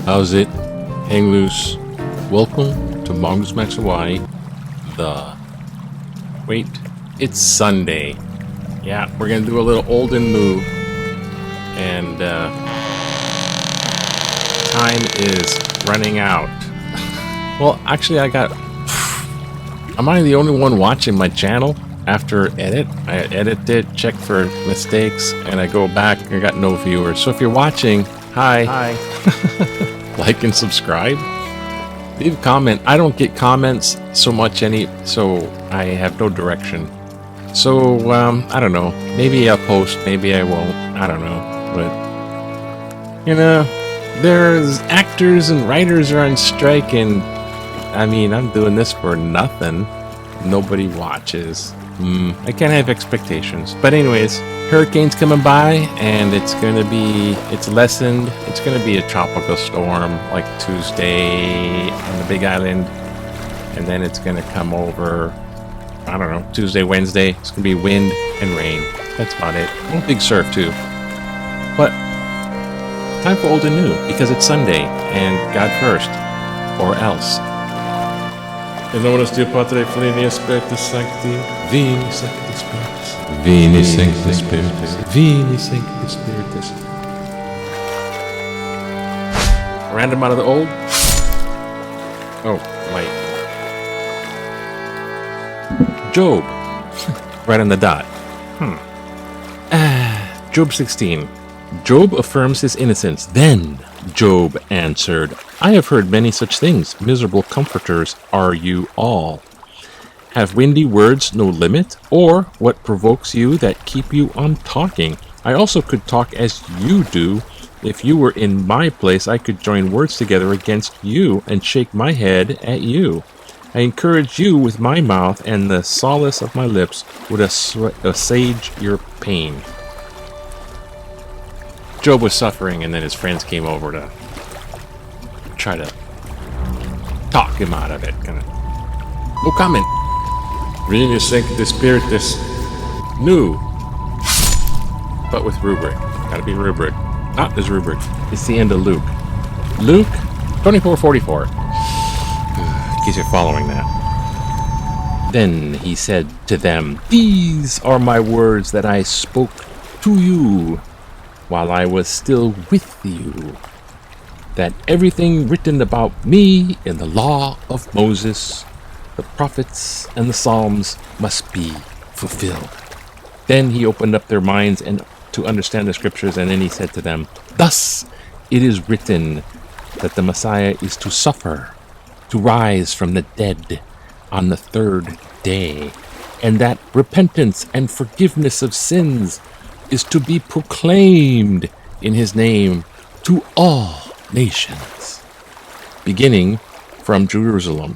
How's it? Hang loose. Welcome to Mongoose Max Hawaii. Wait, it's Sunday. Yeah, we're gonna do a little old and new. And time is running out. Well, actually, am I the only one watching my channel after edit? I edit it, check for mistakes, and I go back and I got no viewers. So if you're watching, hi. Like and subscribe. Leave a comment. I don't get comments so much so I have no direction. So, I don't know. Maybe I'll post, maybe I won't. I don't know. But, there's actors and writers are on strike, and I mean, I'm doing this for nothing. Nobody watches. I can't have expectations. But anyways, hurricane's coming by, and it's lessened. It's gonna be a tropical storm like Tuesday on the Big Island, and then it's gonna come over, I don't know, Tuesday, Wednesday. It's gonna be wind and rain. That's about it. Big surf too. But time for old and new, because it's Sunday, and God first, or else. In nomine Dei Patri Filii Spiritus Sancti, Veni Sancti Spiritus, Veni Sancti Spiritus, Veni Sancti Spiritus. Random out of the old. Oh, wait. Job. Right on the dot. Job 16. Job affirms his innocence. Then Job answered, I have heard many such things. Miserable comforters are you all. Have windy words no limit? Or what provokes you that keep you on talking? I also could talk as you do. If you were in my place, I could join words together against you and shake my head at you. I encourage you with my mouth, and the solace of my lips would assuage your pain. Job was suffering, and then his friends came over to try to talk him out of it. No comment. Veni Sancti Spiritus. New. But with rubric. Gotta be rubric. There's rubric. It's the end of Luke. Luke 24:44. In case you're following that. Then he said to them, These are my words that I spoke to you while I was still with you, that everything written about me in the law of Moses, the prophets, and the Psalms must be fulfilled. Then he opened up their minds and to understand the scriptures, and then he said to them, Thus it is written that the Messiah is to suffer, to rise from the dead on the third day, and that repentance and forgiveness of sins is to be proclaimed in his name to all nations, beginning from Jerusalem.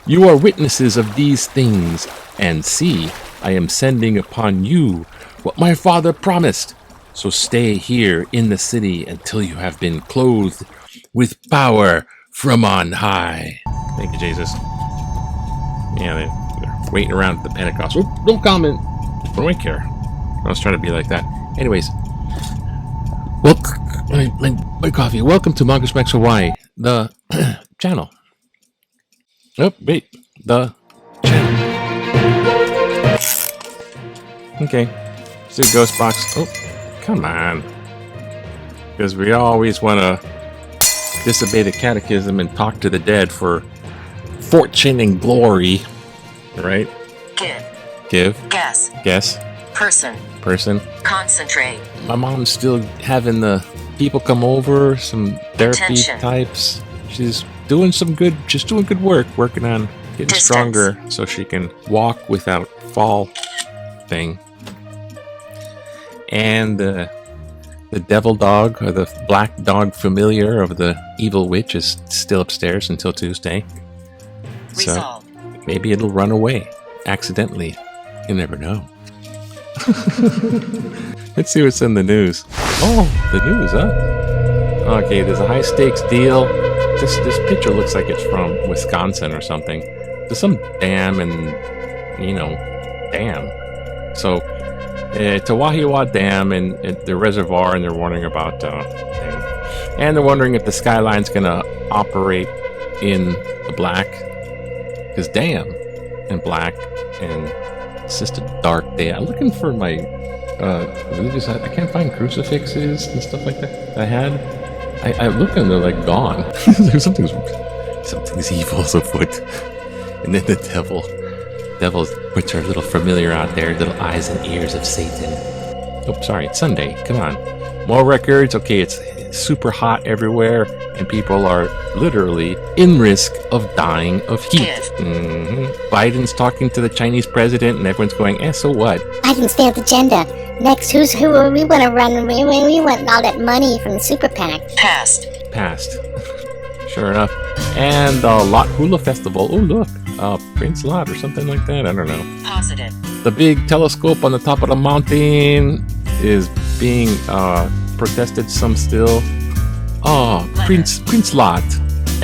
You are witnesses of these things, and see, I am sending upon you what my Father promised. So stay here in the city until you have been clothed with power from on high. Thank you, Jesus. Yeah, they're waiting around at the Pentecost. Don't comment. What do I care? I was trying to be like that. Anyways, well, my coffee. Welcome to Mongoose Max Hawaii, the channel. Oh, wait, the channel. Okay, it's a ghost box. Oh, come on. Because we always want to disobey the catechism and talk to the dead for fortune and glory, right? Give. Guess. Person. Concentrate. My mom's still having the people come over, some therapy Attention. types. She's doing good work, working on getting Distance. stronger so she can walk without fall thing. And The devil dog, or the black dog familiar of the evil witch, is still upstairs until Tuesday. So maybe it'll run away accidentally. You never know. Let's see what's in the news. Oh, the news, huh? Okay, there's a high stakes deal. This picture looks like it's from Wisconsin or something. There's some dam and, dam. So, Tawahiwa Dam and the reservoir, and they're wondering about, and they're wondering if the Skyline's gonna operate in the black, because dam and black, and it's just a dark day. I'm looking for my religious. I can't find crucifixes and stuff like that I had. I look and they're like gone. something's evil's afoot. And then the devils, which are a little familiar out there, little eyes and ears of Satan. Oh, sorry, it's Sunday. Come on. More records. Okay, it's super hot everywhere, and people are literally in risk of dying of heat. Biden's talking to the Chinese president, and everyone's going, so what? Biden's failed agenda. Next, who we want to run? We want all that money from the super PAC. Passed. Sure enough. And Lot Hula Festival. Oh, look. Prince Lot or something like that. I don't know. Positive. The big telescope on the top of the mountain is being protested some still. Oh, Prince Lot.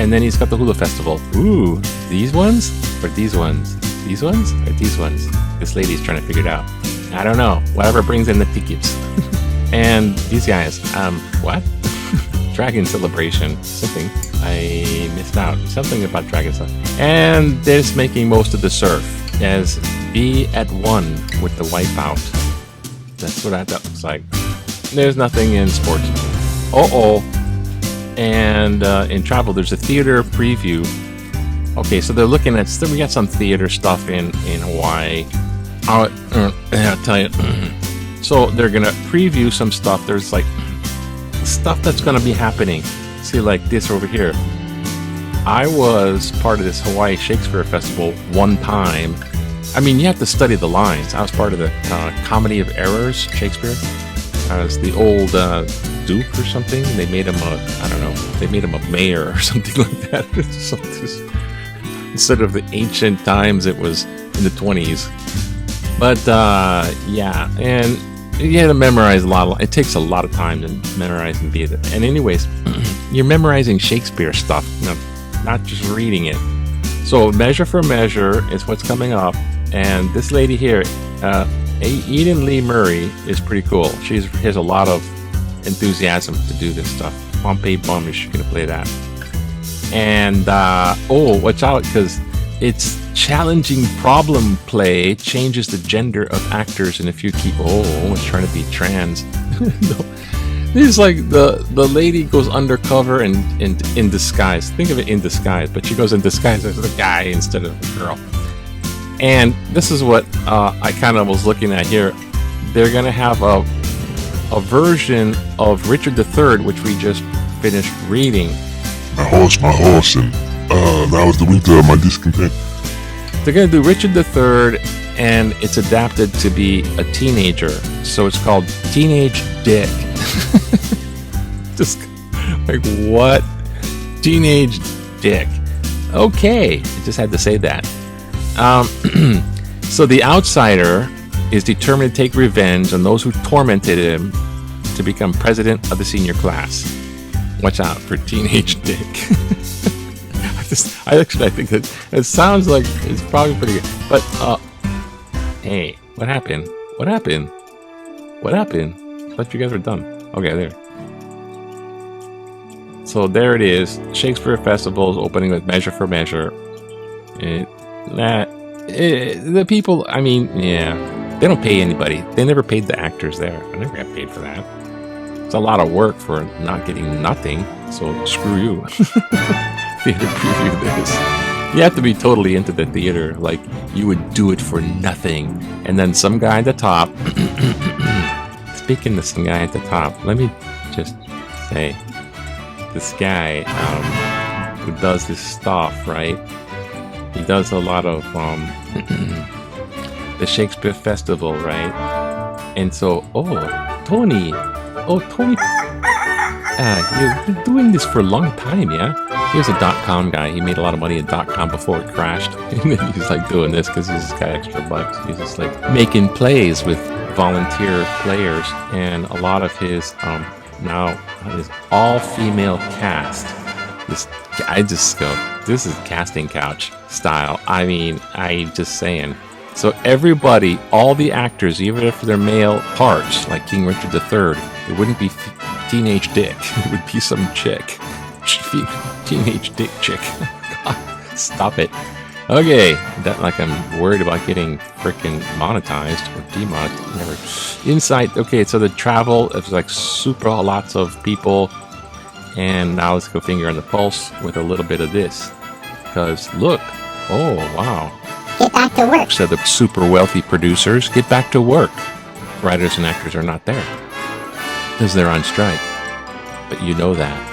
And then he's got the Hula Festival. Ooh, these ones? Or these ones? These ones? Or these ones? This lady's trying to figure it out. I don't know. Whatever brings in the tickets. And these guys, what? Dragon Celebration. Something. I missed out. Something about Dragon Celebration. And they're just making most of the surf as be at one with the wipeout. That's what that looks like. There's nothing in sports. And in travel, there's a theater preview. Okay, so they're looking at, we got some theater stuff in Hawaii. I'll tell you. So they're going to preview some stuff. There's like stuff that's going to be happening. See, like this over here. I was part of this Hawaii Shakespeare Festival one time. I mean, you have to study the lines. I was part of the Comedy of Errors, Shakespeare. I was the old Duke or something. They made him they made him a mayor or something like that. Instead of the ancient times, it was in the 20s. But, yeah, and you had to memorize a lot. It takes a lot of time to memorize and be it. And anyways, you're memorizing Shakespeare stuff, not just reading it. So Measure for Measure is what's coming up. And this lady here, Eden Lee Murray, is pretty cool. She has a lot of enthusiasm to do this stuff. Pompey Bum is going to play that. And, watch out, because it's challenging problem play changes the gender of actors in a few key. It's trying to be trans. No. This is like the lady goes undercover and in disguise. Think of it in disguise, but she goes in disguise as a guy instead of a girl. And this is what I kind of was looking at here. They're going to have a version of Richard III, which we just finished reading. My horse, and that was the winter of my discontent. They're going to do Richard III, and it's adapted to be a teenager. So it's called Teenage Dick. Just like, what? Teenage Dick. Okay, I just had to say that. So the outsider is determined to take revenge on those who tormented him to become president of the senior class. Watch out for Teenage Dick. I think that it sounds like it's probably pretty good. But, hey, what happened? What happened? I thought you guys were done. Okay, there. So there it is. Shakespeare Festival is opening with Measure for Measure. The people, I mean, yeah, they don't pay anybody. They never paid the actors there. I never got paid for that. It's a lot of work for not getting nothing. So screw you. Theater preview this. You have to be totally into the theater, like you would do it for nothing. And then some guy at the top. Speaking to some guy at the top, let me just say, this guy who does this stuff, right? He does a lot of the Shakespeare Festival, right? And so, Tony, Oh, Tony. You've been doing this for a long time, yeah? Here's a .com guy. He made a lot of money in .com before it crashed. And then he's like doing this because he's just got extra bucks. He's just like making plays with volunteer players. And a lot of his, now his all-female cast. I just go, this is casting couch style. I mean, I just saying. So everybody, all the actors, even if they're male parts, like King Richard III, it wouldn't be Teenage Dick. It would be some chick. Teenage Dick chick. God, stop it. Okay, that like I'm worried about getting freaking monetized or demonetized. Never. Inside, okay, so the travel is like super lots of people. And now let's go finger on the pulse with a little bit of this. Because look, oh wow. Get back to work. So the super wealthy producers, get back to work. Writers and actors are not there. Because they're on strike. But you know that.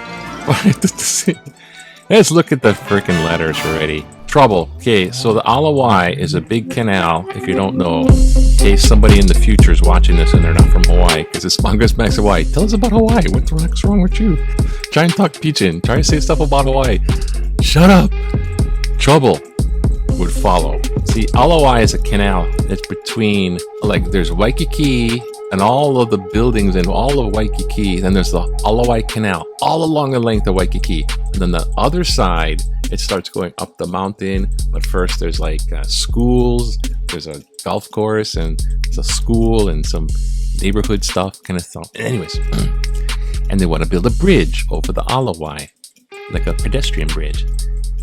Let's look at the freaking letters already. Trouble. Okay, so the Alawai is a big canal, if you don't know. In case somebody in the future is watching this and they're not from Hawaii, because it's Mongoose Max Hawaii. Tell us about Hawaii. What the heck's wrong with you? Try and talk Pidgin. Try to say stuff about Hawaii. Shut up. Trouble would follow. See, Alawai is a canal that's between, like, there's Waikiki and all of the buildings in all of Waikiki. Then there's the Alawai Canal all along the length of Waikiki. And then the other side, it starts going up the mountain. But first there's like schools, there's a golf course, and there's a school and some neighborhood stuff kind of stuff. Anyways, and they want to build a bridge over the Alawai, like a pedestrian bridge.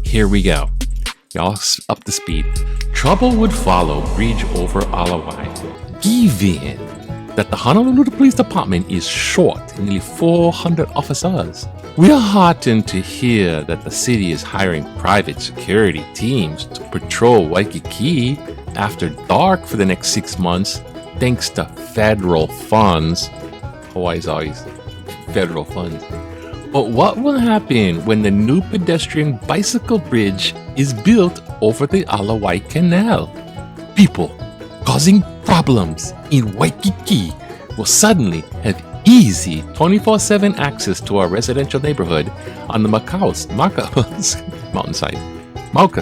Here we go. Y'all up to speed. Trouble would follow bridge over Alawai. Given that the Honolulu Police Department is short nearly 400 officers, we are heartened to hear that the city is hiring private security teams to patrol Waikiki after dark for the next 6 months, thanks to federal funds. Hawaii's always federal funds. But what will happen when the new pedestrian bicycle bridge is built over the Alawai Canal? People causing problems in Waikiki will suddenly have easy 24/7 access to our residential neighborhood on the Mauka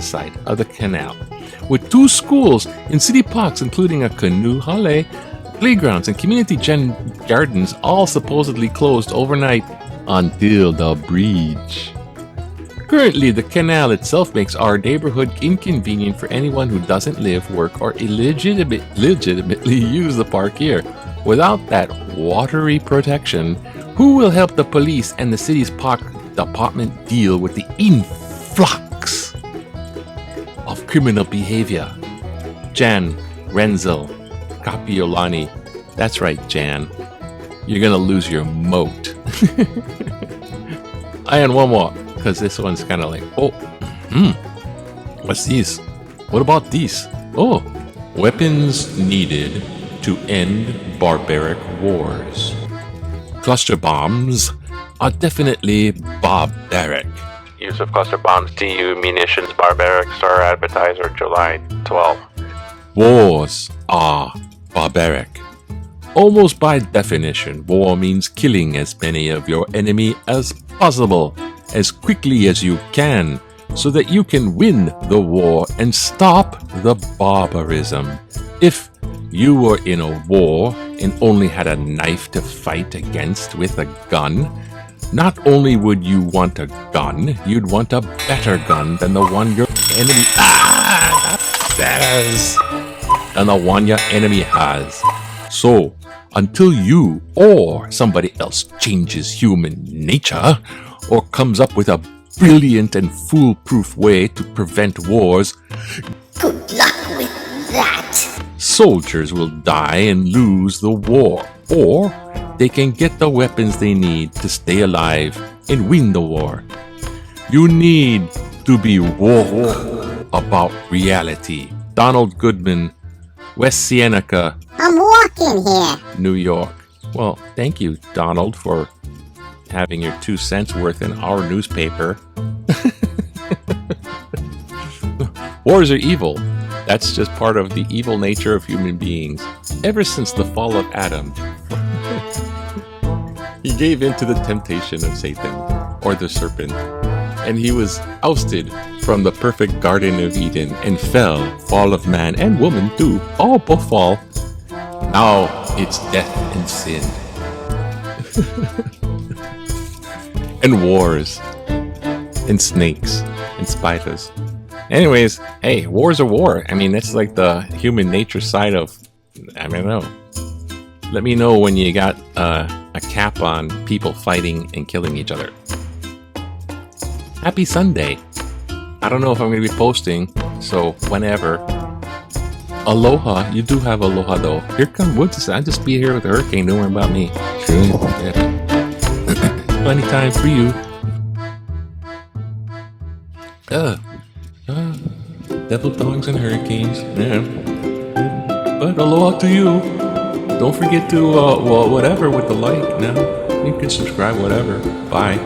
side of the canal, with 2 schools in city parks, including a canoe hale, playgrounds, and community gardens, all supposedly closed overnight until the bridge. Currently, the canal itself makes our neighborhood inconvenient for anyone who doesn't live, work, or legitimately use the park here. Without that watery protection, who will help the police and the city's park department deal with the influx of criminal behavior? Jan Renzel Kapiolani. That's right, Jan. You're gonna lose your moat. And one more, because this one's kind of like, what's these? What about these? Oh, weapons needed to end barbaric wars. Cluster bombs are definitely barbaric. Use of cluster bombs, DU munitions, barbaric, Star Advertiser, July 12. Wars are barbaric. Almost by definition, war means killing as many of your enemy as possible, as quickly as you can, so that you can win the war and stop the barbarism. If you were in a war and only had a knife to fight against with a gun, not only would you want a gun, you'd want a better gun than the one your enemy than the one your enemy has. So, until you or somebody else changes human nature, or comes up with a brilliant and foolproof way to prevent wars, Good luck with that. soldiers will die and lose the war, or they can get the weapons they need to stay alive and win the war. You need to be woke about reality. Donald Goodman, West Seneca, I'm walking here. New York. Well, thank you, Donald, for having your 2 cents worth in our newspaper. Wars are evil. That's just part of the evil nature of human beings. Ever since the fall of Adam. gave in to the temptation of Satan, or the serpent, and he was ousted from the perfect Garden of Eden and fell, fall of man and woman too, all both fall. Now it's death and sin. And wars. And snakes. And spiders. Anyways, hey, war's a war. I mean, that's like the human nature side of, I don't know. Let me know when you got a cap on people fighting and killing each other. Happy Sunday. I don't know if I'm going to be posting, so whenever. Aloha. You do have aloha though. Here come Woods. I'll just be here with the hurricane. Don't worry about me. Sure. Yeah. Plenty time for you. Devil dogs and hurricanes. Yeah. But aloha to you. Don't forget to, whatever with the like. Now, you can subscribe, whatever. Bye.